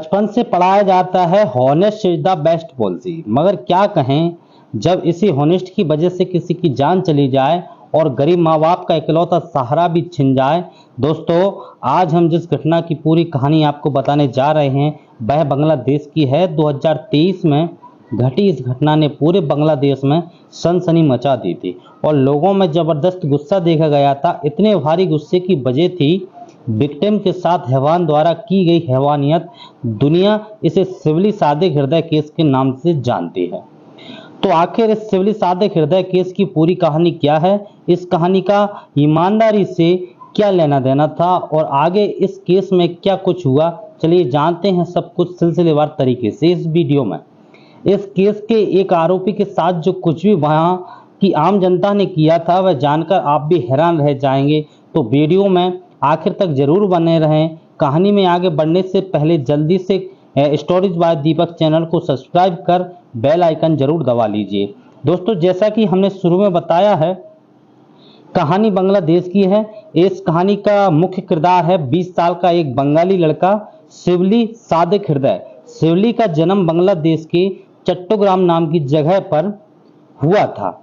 बचपन से पढ़ाया जाता है honest is the best policy, मगर क्या कहें जब इसी हॉनेस्ट की वजह से किसी की जान चली जाए और गरीब माँ बाप का इकलौता सहारा भी छिन जाए। दोस्तों, आज हम जिस घटना की पूरी कहानी आपको बताने जा रहे हैं वह बांग्लादेश की है। 2023 में घटी इस घटना ने पूरे बांग्लादेश में सनसनी मचा दी थी और लोगों में जबरदस्त गुस्सा देखा गया था। इतने भारी गुस्से की वजह थी विक्टिम के साथ हैवान द्वारा की गई हैवानियत। दुनिया इसे सिविली सादे हृदय केस के नाम से जानती है। तो आखिर इस सिविली सादे हृदय केस की पूरी कहानी क्या है, इस कहानी का ईमानदारी से क्या लेना देना था और आगे इस केस में क्या कुछ हुआ, चलिए जानते हैं सब कुछ सिलसिलेवार तरीके से इस वीडियो में। इस केस के एक आरोपी के साथ जो कुछ भी वहां की आम जनता ने किया था वह जानकर आप भी हैरान रह जाएंगे। तो वीडियो में आखिर तक जरूर बने रहें। कहानी में आगे बढ़ने से पहले जल्दी से स्टोरीज बाय दीपक चैनल को सब्सक्राइब कर बेल आइकन जरूर दबा लीजिए। दोस्तों, जैसा कि हमने शुरू में बताया है, कहानी बांग्लादेश की है। इस कहानी का मुख्य किरदार है 20 साल का एक बंगाली लड़का शिवली सादिक हृदय। शिवली का जन्म बांग्लादेश के चट्टोग्राम नाम की जगह पर हुआ था।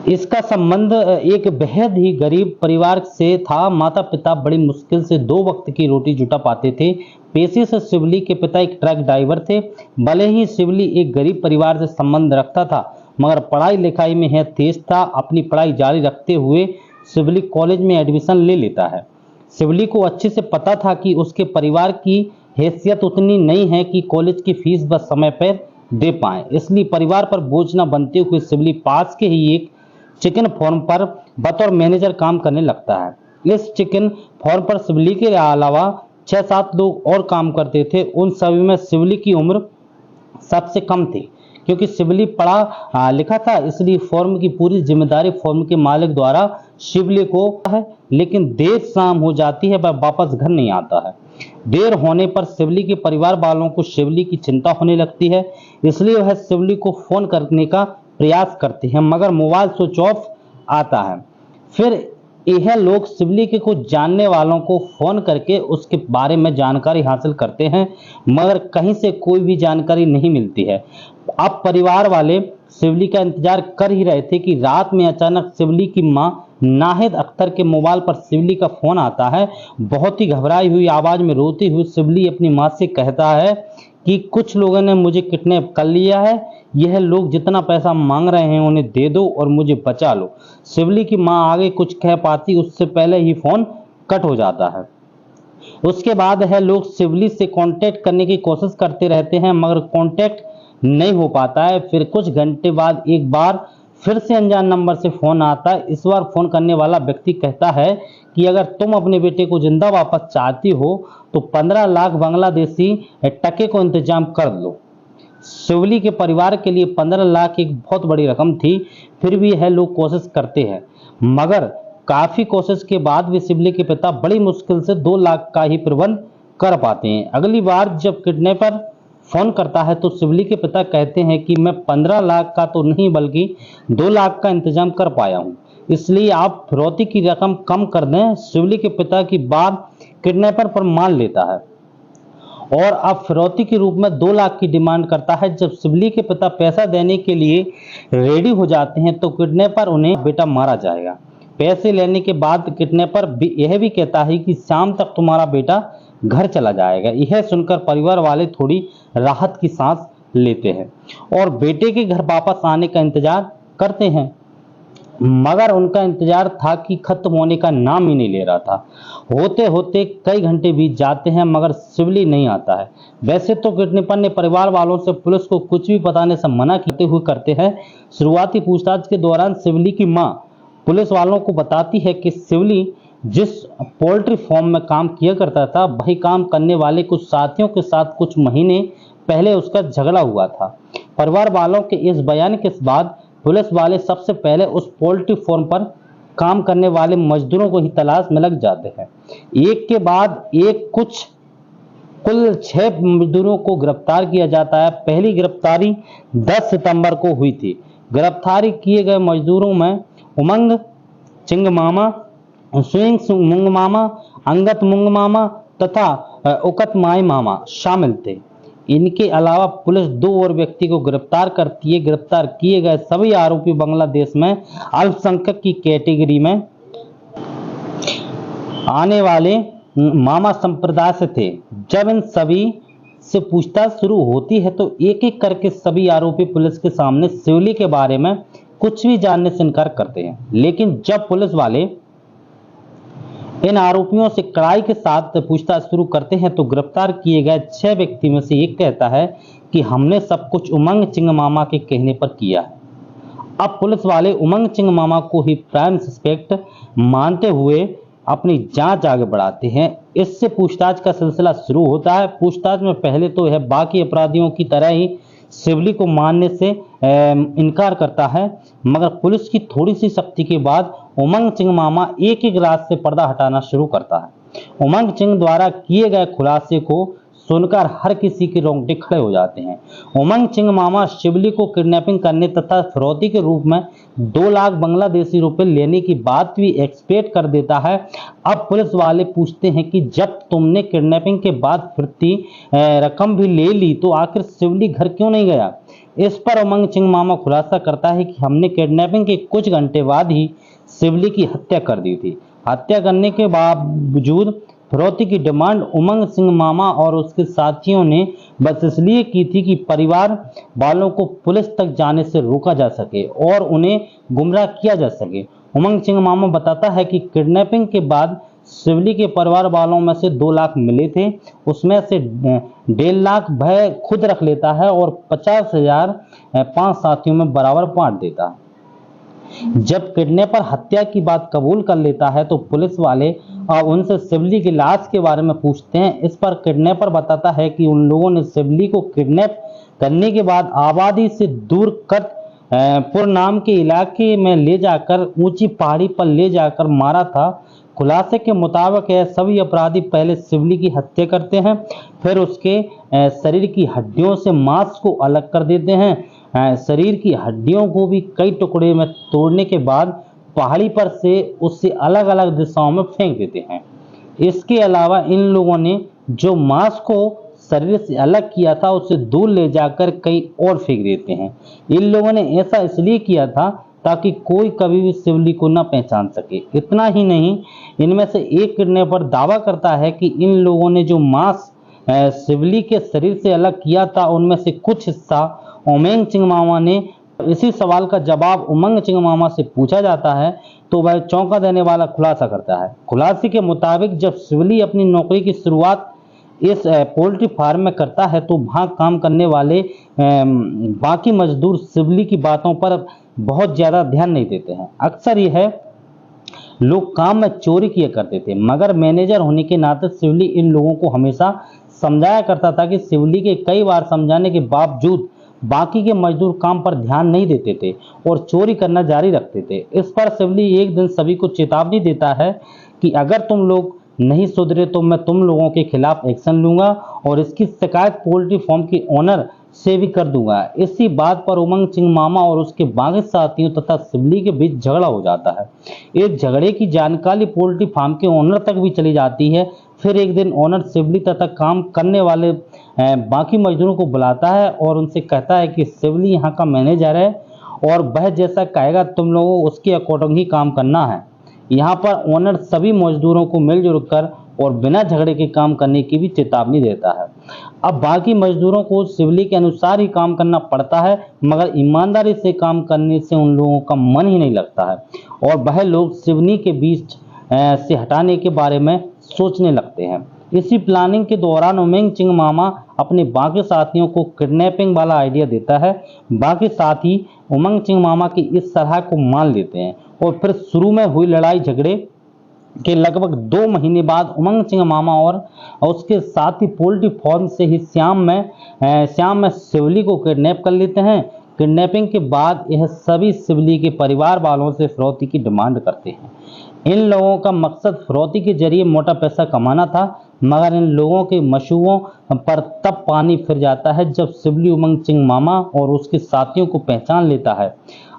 इसका संबंध एक बेहद ही गरीब परिवार से था। माता पिता बड़ी मुश्किल से 2 वक्त की रोटी जुटा पाते थे। पेशे से शिवली के पिता एक ट्रक ड्राइवर थे। भले ही शिवली एक गरीब परिवार से संबंध रखता था, मगर पढ़ाई लिखाई में है तेज था। अपनी पढ़ाई जारी रखते हुए शिवली कॉलेज में एडमिशन ले लेता है। शिवली को अच्छे से पता था कि उसके परिवार की हैसियत उतनी नहीं है कि कॉलेज की फीस बस समय पर दे पाए, इसलिए परिवार पर बोझ न बनते हुए शिवली पास के ही एक चिकन फॉर्म पर बतौर मैनेजर काम करने लगता है। इस चिकन फॉर्म पर शिवली के अलावा 6-7 लोग और काम करते थे। उन सभी में शिवली की उम्र सबसे कम थी। क्योंकि शिवली पढ़ा लिखा था, इसलिए फॉर्म की पूरी जिम्मेदारी फॉर्म के मालिक द्वारा शिवली को है। लेकिन देर शाम हो जाती है, वह वापस घर नहीं आता है। देर होने पर शिवली के परिवार वालों को शिवली की चिंता होने लगती है, इसलिए वह शिवली को फोन करने का प्रयास करते हैं, मगर मोबाइल स्विच ऑफ आता है। फिर यह लोग शिवली के कुछ जानने वालों को फोन करके उसके बारे में जानकारी हासिल करते हैं, मगर कहीं से कोई भी जानकारी नहीं मिलती है। अब परिवार वाले शिवली का इंतजार कर ही रहे थे कि रात में अचानक शिवली की मां नाहिद अख्तर के मोबाइल पर शिवली का फोन आता है। बहुत ही घबराई हुई आवाज में रोती हुई शिवली अपनी मां से कहता है कि कुछ लोगों ने मुझे किडनैप कर लिया है। यह लोग जितना पैसा मांग रहे हैं उन्हें दे दो और मुझे बचा लो। शिवली की मां आगे कुछ कह पाती उससे पहले ही फोन कट हो जाता है। उसके बाद है लोग शिवली से कांटेक्ट करने की कोशिश करते रहते हैं, मगर कांटेक्ट नहीं हो पाता है। फिर कुछ घंटे बाद एक बार फिर से अनजान नंबर से फोन आता है। इस बार फोन करने वाला व्यक्ति कहता है कि अगर तुम अपने बेटे को जिंदा वापस चाहती हो तो 15 लाख बांग्लादेशी टके को इंतजाम कर लो। शिवली के परिवार के लिए 15 लाख एक बहुत बड़ी रकम थी। फिर भी यह लोग कोशिश करते हैं, मगर काफी कोशिश के बाद भी शिवली के पिता बड़ी मुश्किल से 2 लाख का ही प्रबंध कर पाते हैं। अगली बार जब किडनैपर फोन करता है तो शिवली के पिता कहते हैं कि मैं 15 लाख का तो नहीं बल्कि 2 लाख का इंतजाम कर पाया हूं, इसलिए आप फिरौती की रकम कम कर दें। शिवली के पिता की बात किडनैपर पर मान लेता है और अब फिरौती के रूप में 2 लाख की डिमांड करता है। जब शिवली के पिता पैसा देने के लिए रेडी हो जाते हैं तो किडनैपर उन्हें बेटा मारा जाएगा। पैसे लेने के बाद किडनैपर यह भी कहता है कि शाम तक तुम्हारा बेटा घर चला जाएगा। यह सुनकर परिवार वाले थोड़ी राहत की सांस लेते हैं और बेटे के घर वापस आने का इंतजार करते हैं, मगर उनका इंतजार था कि खत्म होने का नाम ही नहीं ले रहा था। होते होते कई घंटे बीत जाते हैं, मगर शिवली नहीं आता है। वैसे तो किडनैपर ने परिवार वालों से पुलिस को कुछ भी बताने से मना करते हैं। शुरुआती पूछताछ के दौरान शिवली की मां पुलिस वालों को बताती है कि शिवली जिस पोल्ट्री फार्म में काम किया करता था, वही काम करने वाले कुछ साथियों के साथ कुछ महीने पहले उसका झगड़ा हुआ था। परिवार वालों के इस बयान के बाद पुलिस वाले सबसे पहले उस पोल्ट्री फार्म पर काम करने वाले मजदूरों को ही तलाश में लग जाते हैं। एक के बाद एक कुल 6 मजदूरों को गिरफ्तार किया जाता है। पहली गिरफ्तारी 10 सितंबर को हुई थी। गिरफ्तारी किए गए मजदूरों में उमंग चिंगमामा, स्विंग मुंगमामा, अंगत मुंगमामा, तथा उकतमाई मामा शामिल थे। इनके अलावा पुलिस 2 और व्यक्ति को गिरफ्तार करती है। गिरफ्तार किए गए सभी आरोपी बांग्लादेश में अल्पसंख्यक की कैटेगरी में आने वाले मामा संप्रदाय से थे। जब इन सभी से पूछताछ शुरू होती है तो एक एक करके सभी आरोपी पुलिस के सामने शिवली के बारे में कुछ भी जानने से इनकार करते हैं। लेकिन जब पुलिस वाले इन आरोपियों से कड़ाई के साथ पूछताछ शुरू करते हैं तो गिरफ्तार किए गए 6 व्यक्ति में से एक कहता है कि हमने सब कुछ उमंग चिंग मामा के कहने पर किया है। अब पुलिस वाले उमंग चिंग मामा को ही प्राइम सस्पेक्ट मानते हुए अपनी जांच आगे बढ़ाते हैं। इससे पूछताछ का सिलसिला शुरू होता है। पूछताछ में पहले तो यह बाकी अपराधियों की तरह ही शिवली को मानने से इनकार करता है, मगर पुलिस की थोड़ी सी सख्ती के बाद उमंग चिंग मामा एक एक रात से पर्दा हटाना शुरू करता है। उमंग चिंग द्वारा किए गए खुलासे को सुनकर हर किसी के रोंगटे खड़े हो जाते हैं। उमंग चिंग मामा शिवली को किडनैपिंग करने तथा फिरौती के रूप में 2 लाख बांग्लादेशी रुपए लेने की बात भी एक्सपेक्ट कर देता है। अब पुलिस वाले पूछते हैं कि जब तुमने किडनैपिंग के बाद फिरती रकम भी ले ली तो आखिर शिवली घर क्यों नहीं गया? इस पर उमंग चिंग मामा खुलासा करता है कि हमने किडनैपिंग के कुछ घंटे बाद ही शिवली की हत्या कर दी थी। हत्या करने के बावजूद फिरौती की डिमांड उमंग सिंह मामा और उसके साथियों ने बस इसलिए की थी कि परिवार वालों को पुलिस तक जाने से रोका जा सके और उन्हें गुमराह किया जा सके। उमंग सिंह मामा बताता है कि किडनैपिंग के बाद शिवली के परिवार वालों में से 2 लाख मिले थे, उसमें से 1.5 लाख वह खुद रख लेता है और 50,000 5 साथियों में बराबर बांट देता है। जब किडनैपर हत्या की बात कबूल कर लेता है तो पुलिस वाले उनसे शिवली की लाश के बारे में पूछते हैं। इस पर किडनैपर बताता है कि उन लोगों ने शिवली को किडनैप करने के बाद आबादी से दूर पुर नाम के इलाके में ले जाकर ऊंची पहाड़ी पर ले जाकर मारा था। खुलासे के मुताबिक यह सभी अपराधी पहले शिवली की हत्या करते हैं, फिर उसके शरीर की हड्डियों से मांस को अलग कर देते हैं। शरीर की हड्डियों को भी कई टुकड़े में तोड़ने के बाद पहाड़ी पर से उससे अलग अलग दिशाओं में फेंक देते हैं। इसके अलावा इन लोगों ने जो मांस को शरीर से अलग किया था उसे दूर ले जाकर कहीं और फेंक देते हैं। इन लोगों ने ऐसा इसलिए किया था ताकि कोई कभी भी शिवली को न पहचान सके। इतना ही नहीं, इनमें से एक किडनैपर दावा करता है कि इन लोगों ने जो मांस शिवली के शरीर से अलग किया था उनमें से कुछ हिस्सा उमंग चिंग मामा ने। इसी सवाल का जवाब उमंग चिंग मामा से पूछा जाता है तो वह चौंका देने वाला खुलासा करता है। खुलासे के मुताबिक जब शिवली अपनी नौकरी की शुरुआत इस पोल्ट्री फार्म में करता है तो वहाँ काम करने वाले बाकी मजदूर शिवली की बातों पर बहुत ज़्यादा ध्यान नहीं देते हैं। अक्सर यह लोग काम में चोरी किया करते थे, मगर मैनेजर होने के नाते शिवली इन लोगों को हमेशा समझाया करता था कि शिवली के कई बार समझाने के बावजूद बाकी के मजदूर काम पर ध्यान नहीं देते थे और चोरी करना जारी रखते थे। इस पर शिवली एक दिन सभी को चेतावनी देता है कि अगर तुम लोग नहीं सुधरे तो मैं तुम लोगों के खिलाफ एक्शन लूंगा और इसकी शिकायत पोल्ट्री फार्म के ओनर से भी कर दूंगा। इसी बात पर उमंग चिंग मामा और उसके बाकी साथियों तथा शिवली के बीच झगड़ा हो जाता है। इस झगड़े की जानकारी पोल्ट्री फार्म के ओनर तक भी चली जाती है। फिर एक दिन ओनर शिवली तथा काम करने वाले बाकी मजदूरों को बुलाता है और उनसे कहता है कि शिवली यहाँ का मैनेजर है और वह जैसा कहेगा तुम लोगों को उसके अकॉर्डिंग ही काम करना है। यहाँ पर ओनर सभी मजदूरों को मिलजुल कर और बिना झगड़े के काम करने की भी चेतावनी देता है। अब बाकी मजदूरों को शिवली के अनुसार ही काम करना पड़ता है, मगर ईमानदारी से काम करने से उन लोगों का मन ही नहीं लगता है और वह लोग शिवली के बीच से हटाने के बारे में सोचने लगते हैं। इसी प्लानिंग के दौरान उमंग चिंग मामा अपने बाकी साथियों को किडनैपिंग वाला आइडिया देता है। बाकी साथी उमंग चिंग मामा की इस सलाह को मान लेते हैं और फिर शुरू में हुई लड़ाई झगड़े के लगभग 2 महीने बाद उमंग चिंग मामा और उसके साथी पोल्ट्री फार्म से ही शाम में शिवली को किडनैप कर लेते हैं। किडनैपिंग के बाद यह सभी शिवली के परिवार वालों से फिरौती की डिमांड करते हैं। इन लोगों का मकसद फिरौती के जरिए मोटा पैसा कमाना था, मगर इन लोगों के मशूओं पर तब पानी फिर जाता है जब शिवली उमंग चिंग मामा और उसके साथियों को पहचान लेता है।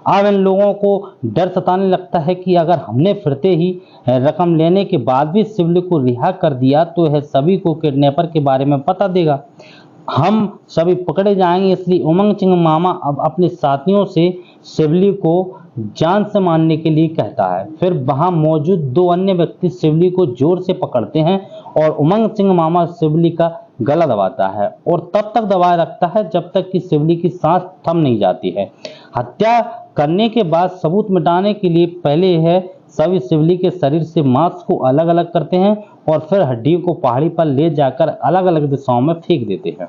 अब इन लोगों को डर सताने लगता है कि अगर हमने फिरते ही रकम लेने के बाद भी शिवली को रिहा कर दिया तो यह सभी को किडनैपर के बारे में पता देगा, हम सभी पकड़े जाएंगे। इसलिए उमंग चिंग मामा अब अपने साथियों से शिवली को जान से मारने के लिए कहता है। फिर वहां मौजूद 2 अन्य व्यक्ति शिवली को जोर से पकड़ते हैं और उमंग चिंग मामा शिवली का गला दबाता है और तब तक दबाए रखता है जब तक कि शिवली की सांस थम नहीं जाती है। हत्या करने के बाद सबूत मिटाने के लिए पहले यह सभी शिवली के शरीर से मांस को अलग अलग करते हैं और फिर हड्डियों को पहाड़ी पर ले जाकर अलग अलग दिशाओं में फेंक देते हैं,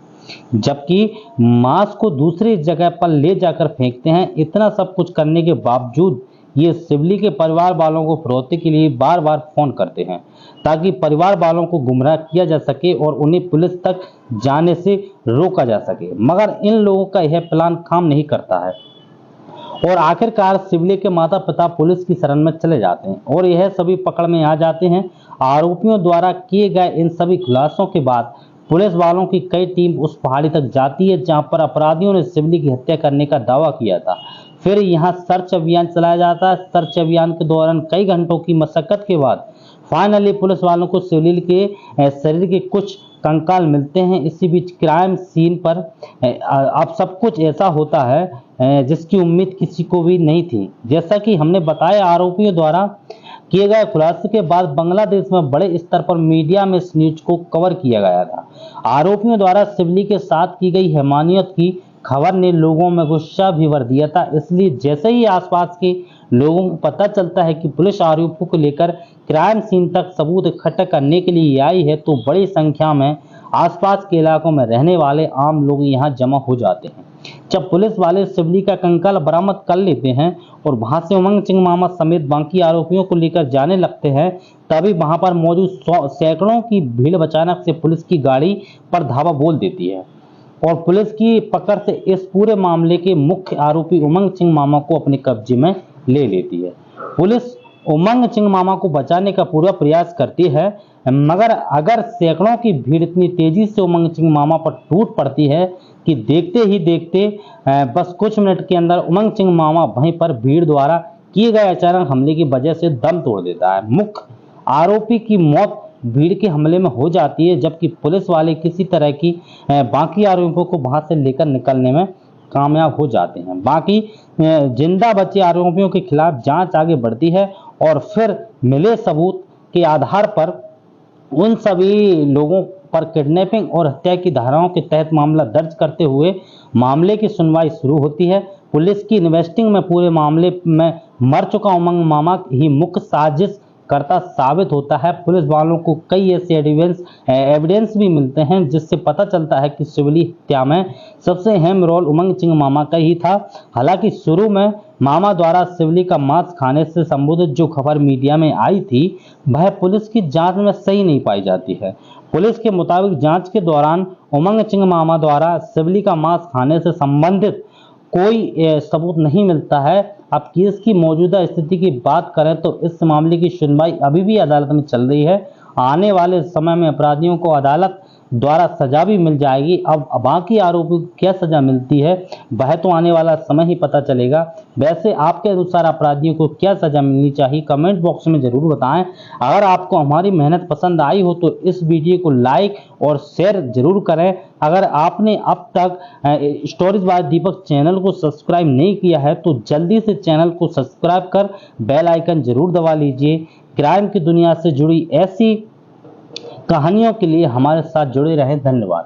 जबकि मांस को दूसरी जगह पर ले जाकर फेंकते हैं। इतना सब कुछ करने के बावजूद ये शिवली के परिवार वालों को फिरौती के लिए बार बार फोन करते हैं ताकि परिवार वालों को गुमराह किया जा सके और उन्हें पुलिस तक जाने से रोका जा सके, मगर इन लोगों का यह प्लान काम नहीं करता है और आखिरकार शिवली के माता पिता पुलिस की शरण में चले जाते हैं और यह सभी पकड़ में आ जाते हैं। आरोपियों द्वारा किए गए इन सभी खुलासों के बाद पुलिस वालों की कई टीम उस पहाड़ी तक जाती है जहां पर अपराधियों ने शिवली की हत्या करने का दावा किया था। फिर यहां सर्च अभियान चलाया जाता है। सर्च अभियान के दौरान कई घंटों की मशक्कत के बाद फाइनली पुलिस वालों को शिवली के शरीर के कुछ कंकाल मिलते हैं। इसी बीच क्राइम सीन पर अब सब कुछ ऐसा होता है जिसकी उम्मीद किसी को भी नहीं थी। जैसा कि हमने बताया, आरोपियों द्वारा किए गए खुलासे के बाद बांग्लादेश में बड़े स्तर पर मीडिया में इस न्यूज को कवर किया गया था। आरोपियों द्वारा शिवली के साथ की गई हैवानियत की खबर ने लोगों में गुस्सा भी भर दिया था। इसलिए जैसे ही आसपास के लोगों को पता चलता है कि पुलिस आरोपियों को लेकर क्राइम सीन तक सबूत इकट्ठा करने के लिए आई है तो बड़ी संख्या में आसपास के इलाकों में रहने वाले आम लोग यहां जमा हो जाते हैं। जब पुलिस वाले शिवली का कंकाल बरामद कर लेते हैं और वहां से उमंग चिंग मामा समेत बाकी आरोपियों को लेकर जाने लगते हैं, तभी वहां पर मौजूद सैकड़ों की भीड़ अचानक से पुलिस की गाड़ी पर धावा बोल देती है और पुलिस की पकड़ से इस पूरे मामले के मुख्य आरोपी उमंग चिंग मामा को अपने कब्जे में ले लेती है। पुलिस उमंग चिंग मामा को बचाने का पूरा प्रयास करती है, मगर अगर सैकड़ों की भीड़ इतनी तेजी से उमंग चिंग मामा पर टूट पड़ती है कि देखते ही देखते बस कुछ मिनट के अंदर उमंग चिंग मामा वहीं पर भीड़ द्वारा किए गए अचानक हमले की वजह से दम तोड़ देता है। मुख्य आरोपी की मौत भीड़ के हमले में हो जाती है, जबकि पुलिस वाले किसी तरह की बाकी आरोपियों को वहां से लेकर निकलने में कामयाब हो जाते हैं। बाकी जिंदा बचे आरोपियों के खिलाफ जांच आगे बढ़ती है और फिर मिले सबूत के आधार पर उन सभी लोगों पर किडनैपिंग और हत्या की धाराओं के तहत मामला दर्ज करते हुए मामले की सुनवाई शुरू होती है। पुलिस की इन्वेस्टिंग में पूरे मामले में मर चुका उमंग मामा ही मुख्य साजिश करता साबित होता है। पुलिस वालों को कई ऐसे एविडेंस भी मिलते हैं जिससे पता चलता है कि शिवली हत्या में सबसे अहम रोल उमंग चिंग मामा का ही था। हालांकि शुरू में मामा द्वारा शिवली का मांस खाने से संबंधित जो खबर मीडिया में आई थी वह पुलिस की जांच में सही नहीं पाई जाती है। पुलिस के मुताबिक जांच के दौरान उमंग चिंग मामा द्वारा शिवली का मांस खाने से संबंधित कोई सबूत नहीं मिलता है। अब केस की मौजूदा स्थिति की बात करें तो इस मामले की सुनवाई अभी भी अदालत में चल रही है। आने वाले समय में अपराधियों को अदालत द्वारा सजा भी मिल जाएगी। अब बाकी आरोपियों को क्या सजा मिलती है वह तो आने वाला समय ही पता चलेगा। वैसे आपके अनुसार अपराधियों को क्या सजा मिलनी चाहिए, कमेंट बॉक्स में जरूर बताएं। अगर आपको हमारी मेहनत पसंद आई हो तो इस वीडियो को लाइक और शेयर जरूर करें। अगर आपने अब तक स्टोरीज बाय दीपक चैनल को सब्सक्राइब नहीं किया है तो जल्दी से चैनल को सब्सक्राइब कर बेल आइकन जरूर दबा लीजिए। क्राइम की दुनिया से जुड़ी ऐसी कहानियों के लिए हमारे साथ जुड़े रहें। धन्यवाद।